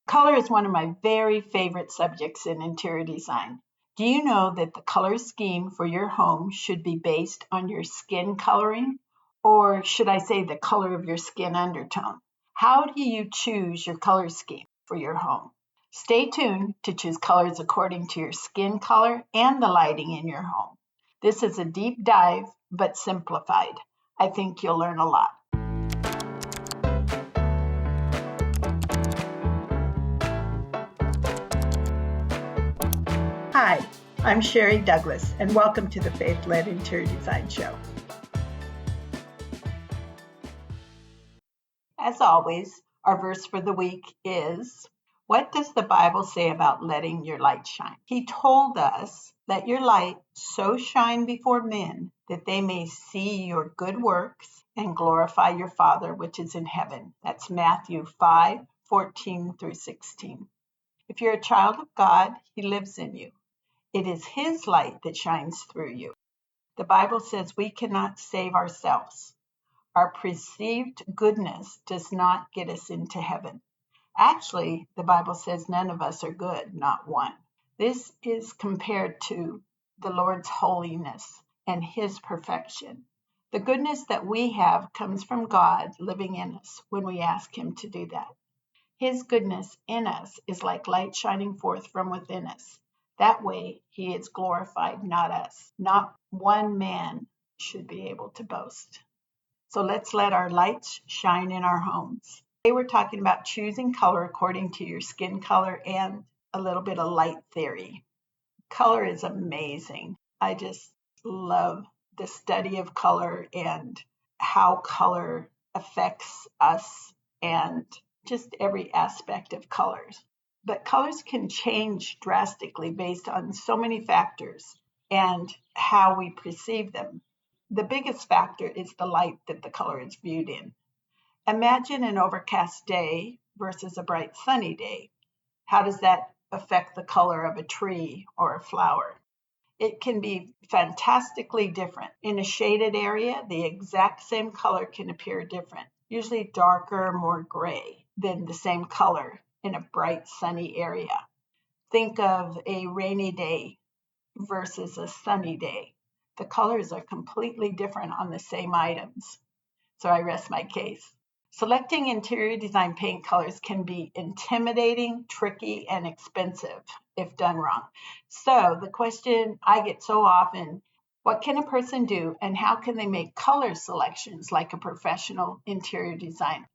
Color is one of my very favorite subjects in interior design. Do you know that the color scheme for your home should be based on your skin coloring? Or should I say the color of your skin undertone? How do you choose your color scheme for your home? Stay tuned to choose colors according to your skin color and the lighting in your home. This is a deep dive, but simplified. I think you'll learn a lot. Hi, I'm Sherry Douglas, and welcome to the Faith-Led Interior Design Show. As always, our verse for the week is, what does the Bible say about letting your light shine? He told us, let your light so shine before men that they may see your good works and glorify your Father which is in heaven. That's Matthew 5:14 through 16. If you're a child of God, He lives in you. It is His light that shines through you. The Bible says we cannot save ourselves. Our perceived goodness does not get us into heaven. Actually, the Bible says none of us are good, not one. This is compared to the Lord's holiness and His perfection. The goodness that we have comes from God living in us when we ask Him to do that. His goodness in us is like light shining forth from within us. That way, He is glorified, not us. Not one man should be able to boast. So let's let our lights shine in our homes. Today we're talking about choosing color according to your skin color and a little bit of light theory. Color is amazing. I just love the study of color and how color affects us and just every aspect of colors. But colors can change drastically based on so many factors and how we perceive them. The biggest factor is the light that the color is viewed in. Imagine an overcast day versus a bright sunny day. How does that affect the color of a tree or a flower? It can be fantastically different. In a shaded area, the exact same color can appear different, usually darker, more gray than the same color in a bright sunny area. Think of a rainy day versus a sunny day. The colors are completely different on the same items. So I rest my case. Selecting interior design paint colors can be intimidating, tricky, and expensive if done wrong. So the question I get so often, what can a person do and how can they make color selections like a professional interior designer?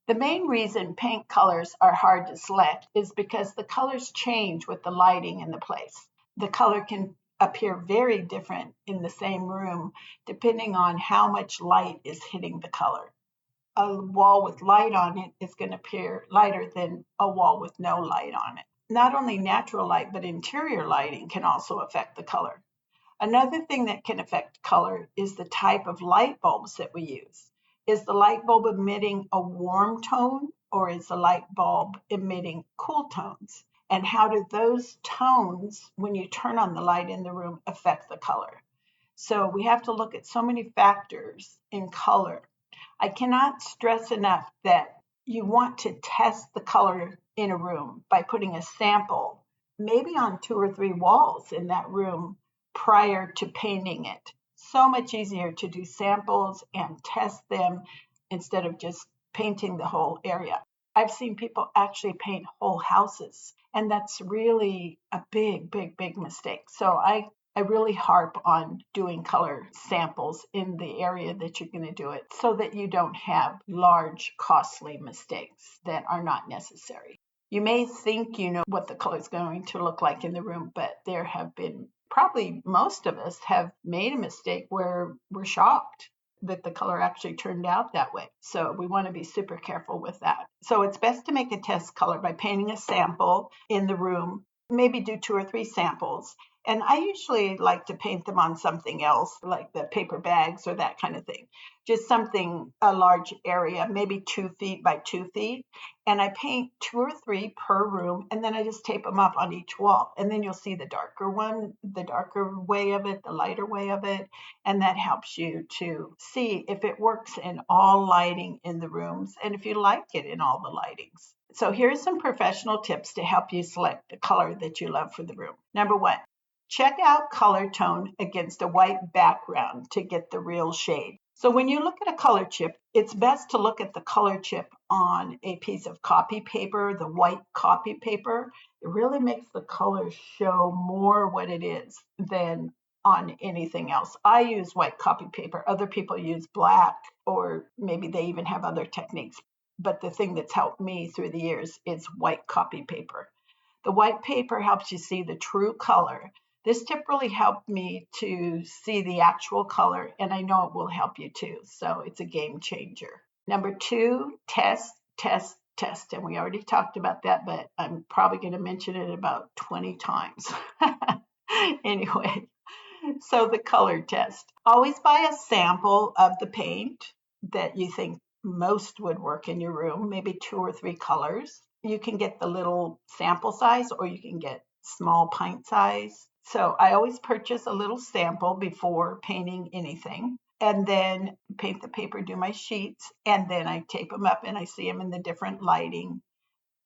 The main reason paint colors are hard to select is because the colors change with the lighting in the place. The color can appear very different in the same room depending on how much light is hitting the color. A wall with light on it is going to appear lighter than a wall with no light on it. Not only natural light, but interior lighting can also affect the color. Another thing that can affect color is the type of light bulbs that we use. Is the light bulb emitting a warm tone or is the light bulb emitting cool tones? And how do those tones, when you turn on the light in the room, affect the color? So we have to look at so many factors in color. I cannot stress enough that you want to test the color in a room by putting a sample, maybe on 2 or 3 walls in that room prior to painting it. So much easier to do samples and test them instead of just painting the whole area. I've seen people actually paint whole houses, and that's really a big mistake. So I really harp on doing color samples in the area that you're going to do it so that you don't have large, costly mistakes that are not necessary. You may think you know what the color is going to look like in the room, but there have been, probably most of us have made a mistake where we're shocked that the color actually turned out that way. So we want to be super careful with that. So it's best to make a test color by painting a sample in the room, maybe do 2 or 3 samples. And I usually like to paint them on something else, like the paper bags or that kind of thing. Just something, a large area, maybe 2 feet by 2 feet. And I paint 2 or 3 per room, and then I just tape them up on each wall. And then you'll see the darker one, the darker way of it, the lighter way of it. And that helps you to see if it works in all lighting in the rooms and if you like it in all the lightings. So here are some professional tips to help you select the color that you love for the room. Number one, check out color tone against a white background to get the real shade. So when you look at a color chip, it's best to look at the color chip on a piece of copy paper, the white copy paper. It really makes the color show more what it is than on anything else. I use white copy paper. Other people use black, or maybe they even have other techniques. But the thing that's helped me through the years is white copy paper. The white paper helps you see the true color. This tip really helped me to see the actual color, and I know it will help you too. So it's a game changer. Number two, test, test, test. And we already talked about that, but I'm probably going to mention it about 20 times. Anyway, so the color test. Always buy a sample of the paint that you think most would work in your room, maybe 2 or 3 colors. You can get the little sample size or you can get small pint size. So I always purchase a little sample before painting anything, and then paint the paper, do my sheets, and then I tape them up and I see them in the different lighting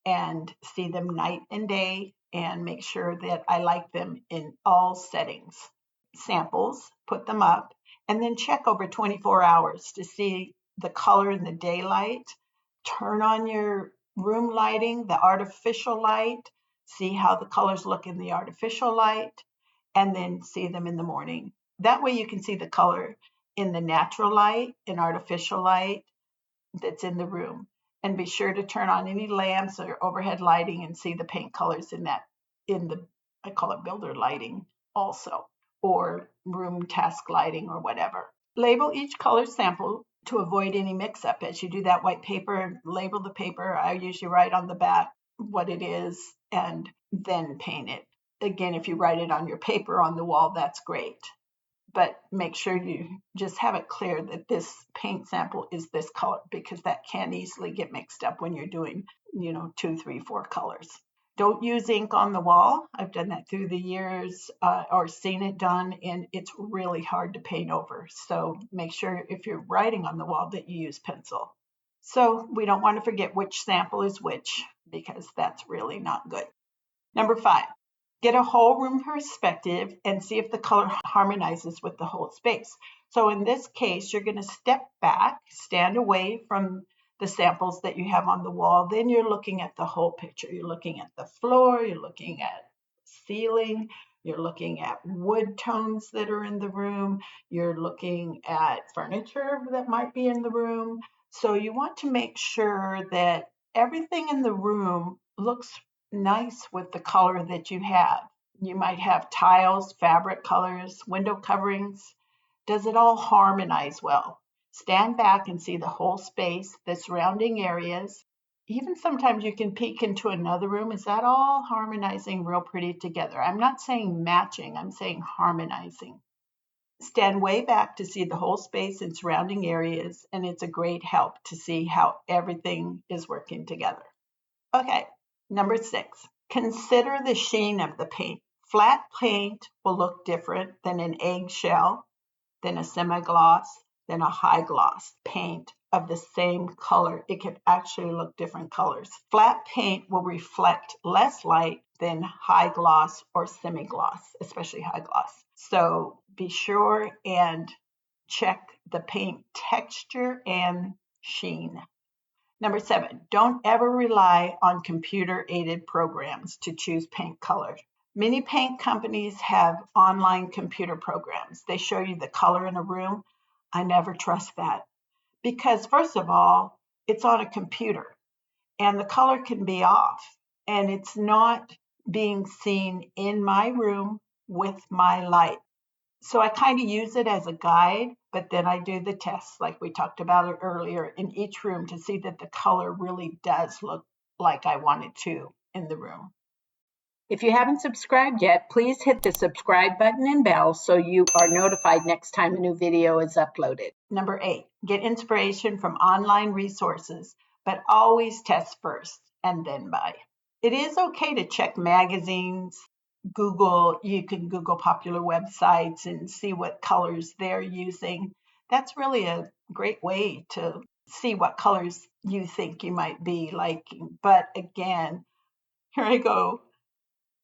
and see them night and day and make sure that I like them in all settings. Samples, put them up, and then check over 24 hours to see the color in the daylight. Turn on your room lighting, the artificial light, see how the colors look in the artificial light, and then see them in the morning. That way you can see the color in the natural light, in artificial light that's in the room. And be sure to turn on any lamps or overhead lighting and see the paint colors in that, in the, I call it builder lighting also, or room task lighting or whatever. Label each color sample to avoid any mix up. As you do that white paper, label the paper. I usually write on the back what it is and then paint it. Again, if you write it on your paper on the wall, that's great. But make sure you just have it clear that this paint sample is this color, because that can easily get mixed up when you're doing, 2, 3, 4 colors. Don't use ink on the wall. I've done that through the years or seen it done, and it's really hard to paint over. So make sure if you're writing on the wall that you use pencil. So we don't want to forget which sample is which, because that's really not good. Number 5, get a whole room perspective and see if the color harmonizes with the whole space. So in this case, you're going to step back, stand away from the samples that you have on the wall. Then you're looking at the whole picture. You're looking at the floor, you're looking at ceiling, you're looking at wood tones that are in the room, you're looking at furniture that might be in the room. So you want to make sure that everything in the room looks nice with the color that you have. You might have tiles, fabric colors, window coverings. Does it all harmonize well? Stand back and see the whole space, the surrounding areas. Even sometimes you can peek into another room. Is that all harmonizing real pretty together? I'm not saying matching, I'm saying harmonizing. Stand way back to see the whole space and surrounding areas, and it's a great help to see how everything is working together. Okay, number 6, consider the sheen of the paint. Flat paint will look different than an eggshell, than a semi-gloss, than a high gloss paint of the same color. It can actually look different colors. Flat paint will reflect less light than high gloss or semi-gloss, especially high gloss. So be sure and check the paint texture and sheen. Number 7, don't ever rely on computer-aided programs to choose paint colors. Many paint companies have online computer programs. They show you the color in a room. I never trust that because, first of all, it's on a computer and the color can be off and it's not being seen in my room with my light. So I kind of use it as a guide, but then I do the tests like we talked about earlier in each room to see that the color really does look like I want it to in the room. If you haven't subscribed yet, please hit the subscribe button and bell so you are notified next time a new video is uploaded. Number 8, get inspiration from online resources, but always test first and then buy. It is okay to check magazines, Google, you can Google popular websites and see what colors they're using. That's really a great way to see what colors you think you might be liking. But again, here I go.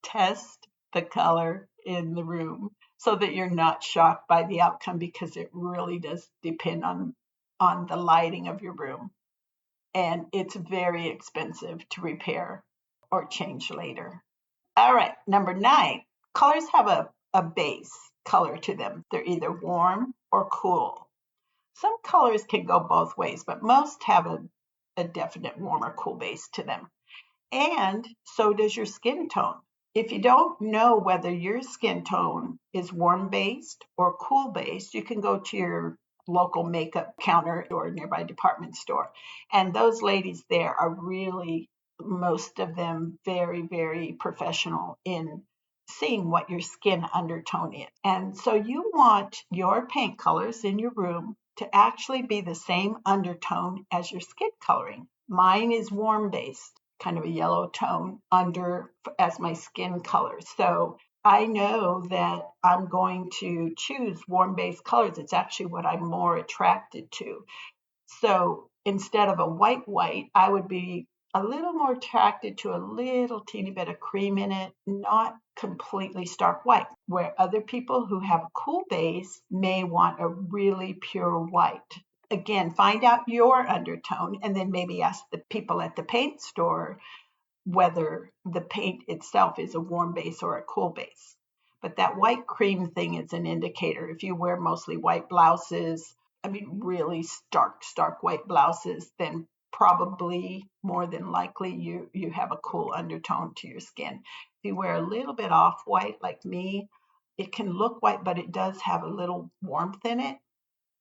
Test the color in the room so that you're not shocked by the outcome, because it really does depend on the lighting of your room, and it's very expensive to repair or change later. All right, number 9, colors have a base color to them. They're either warm or cool. Some colors can go both ways, but most have a definite warm or cool base to them. And so does your skin tone. If you don't know whether your skin tone is warm based or cool based, you can go to your local makeup counter or nearby department store. And those ladies there are really, most of them, very, very professional in seeing what your skin undertone is. And so you want your paint colors in your room to actually be the same undertone as your skin coloring. Mine is warm based, kind of a yellow tone under as my skin color. So I know that I'm going to choose warm based colors. It's actually what I'm more attracted to. So instead of a white, I would be a little more attracted to a little teeny bit of cream in it, not completely stark white, where other people who have a cool base may want a really pure white. Again, find out your undertone and then maybe ask the people at the paint store whether the paint itself is a warm base or a cool base. But that white cream thing is an indicator. If you wear mostly white blouses, I mean, really stark white blouses, then probably more than likely you have a cool undertone to your skin. If you wear a little bit off white like me, it can look white, but it does have a little warmth in it.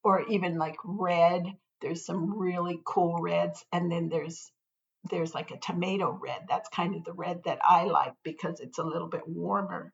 Or even like red, there's some really cool reds, and then there's like a tomato red. That's kind of the red that I like because it's a little bit warmer.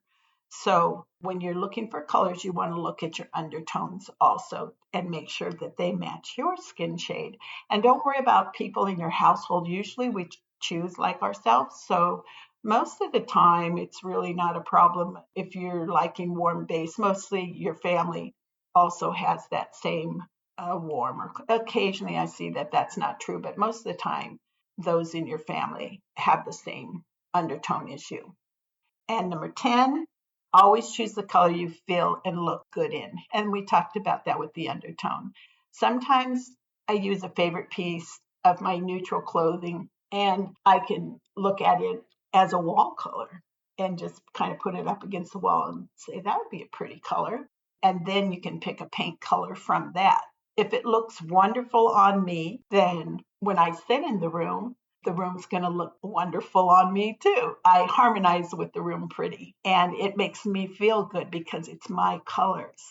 So when you're looking for colors, you want to look at your undertones also and make sure that they match your skin shade. And don't worry about people in your household. Usually we choose like ourselves. So most of the time, it's really not a problem if you're liking warm base. Mostly your family also has that same warm. Or occasionally I see that that's not true, but most of the time, those in your family have the same undertone issue. And number 10, always choose the color you feel and look good in. And we talked about that with the undertone. Sometimes I use a favorite piece of my neutral clothing and I can look at it as a wall color and just kind of put it up against the wall and say, that would be a pretty color. And then you can pick a paint color from that. If it looks wonderful on me, then when I sit in the room's going to look wonderful on me too. I harmonize with the room pretty, and it makes me feel good because it's my colors.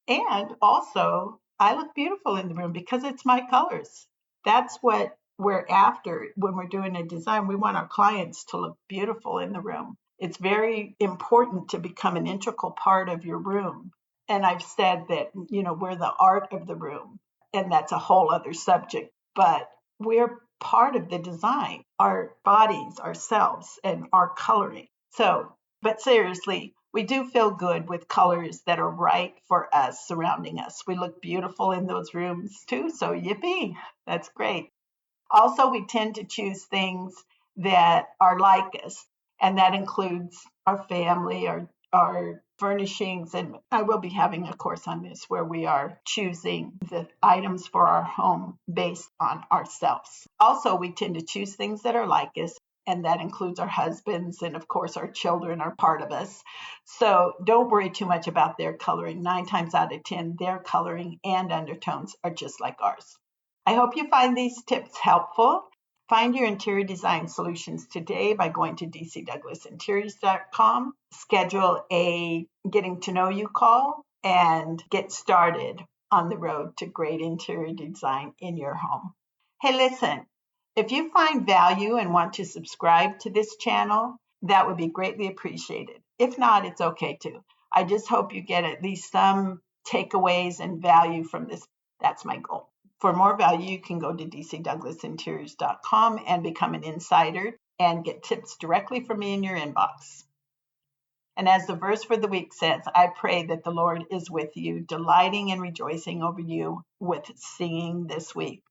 And also, I look beautiful in the room because it's my colors. That's what we're after when we're doing a design. We want our clients to look beautiful in the room. It's very important to become an integral part of your room. And I've said that, we're the art of the room, and that's a whole other subject, but we're part of the design, our bodies, ourselves, and our coloring. So, but seriously, we do feel good with colors that are right for us surrounding us. We look beautiful in those rooms too, so yippee, that's great. Also, we tend to choose things that are like us, and that includes our family, our furnishings. And I will be having a course on this where we are choosing the items for our home based on ourselves. Also, we tend to choose things that are like us, and that includes our husbands, and of course our children are part of us. So don't worry too much about their coloring. 9 times out of 10, their coloring and undertones are just like ours. I hope you find these tips helpful. Find your interior design solutions today by going to dcdouglasinteriors.com, schedule a getting to know you call, and get started on the road to great interior design in your home. Hey, listen, if you find value and want to subscribe to this channel, that would be greatly appreciated. If not, it's okay too. I just hope you get at least some takeaways and value from this. That's my goal. For more value, you can go to dcdouglasinteriors.com and become an insider and get tips directly from me in your inbox. And as the verse for the week says, I pray that the Lord is with you, delighting and rejoicing over you with singing this week.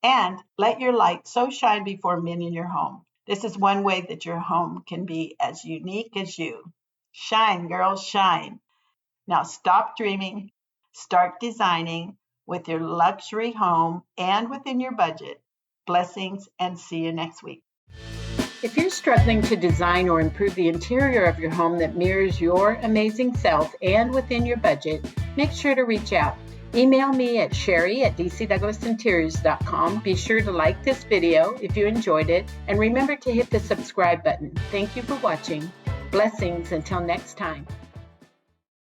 And let your light so shine before men in your home. This is one way that your home can be as unique as you. Shine, girls, shine. Now stop dreaming, start designing with your luxury home and within your budget. Blessings, and see you next week. If you're struggling to design or improve the interior of your home that mirrors your amazing self and within your budget, make sure to reach out. Email me at sherry@dcdouglasinteriors.com. Be sure to like this video if you enjoyed it, and remember to hit the subscribe button. Thank you for watching. Blessings until next time.